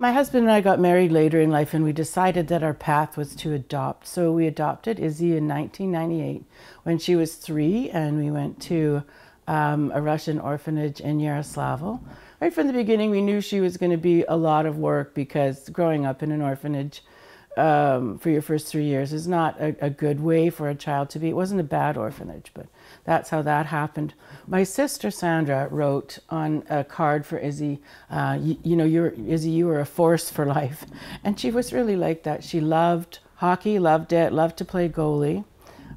My husband and I got married later in life, and we decided that our path was to adopt. So we adopted Izzy in 1998 when she was 3, and we went to a Russian orphanage in Yaroslavl. Right from the beginning, we knew she was going to be a lot of work because growing up in an orphanage for your first 3 years is not a good way for a child to be. It wasn't a bad orphanage, but that's how that happened. My sister Sandra wrote on a card for Izzy, you know, Izzy, you were a force for life. And she was really like that. She loved hockey, loved it, loved to play goalie.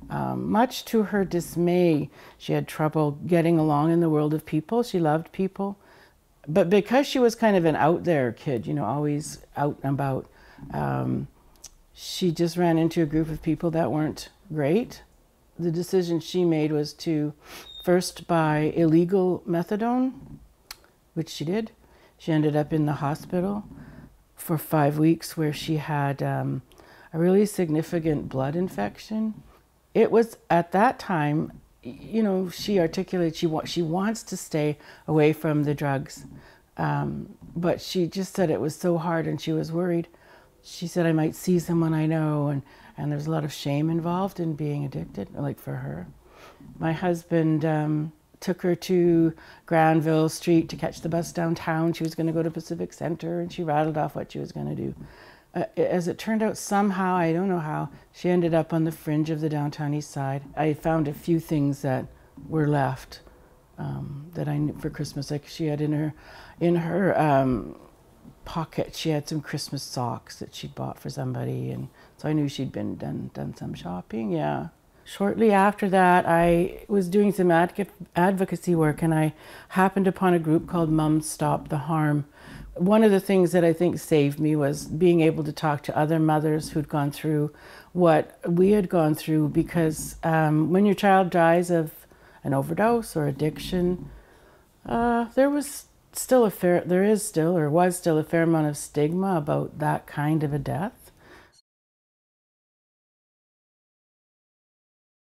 Much to her dismay, she had trouble getting along in the world of people. She loved people. But because she was kind of an out there kid, you know, always out and about, she just ran into a group of people that weren't great. The decision she made was to first buy illegal methadone, which she did. She ended up in the hospital for 5 weeks where she had a really significant blood infection. It was at that time, you know, she articulated she wants to stay away from the drugs, but she just said it was so hard and she was worried. She said, I might see someone I know, and there's a lot of shame involved in being addicted, like for her. My husband took her to Granville Street to catch the bus downtown. She was going to go to Pacific Center, and she rattled off what she was going to do. As it turned out, somehow, I don't know how, she ended up on the fringe of the downtown east side. I found a few things that were left that I knew for Christmas. Like she had in her pocket, she had some Christmas socks that she'd bought for somebody, and so I knew she'd been done some shopping. Yeah. Shortly after that, I was doing some advocacy work, and I happened upon a group called Mums Stop the Harm. One of the things that I think saved me was being able to talk to other mothers who'd gone through what we had gone through, because when your child dies of an overdose or addiction, there is still a fair amount of stigma about that kind of a death.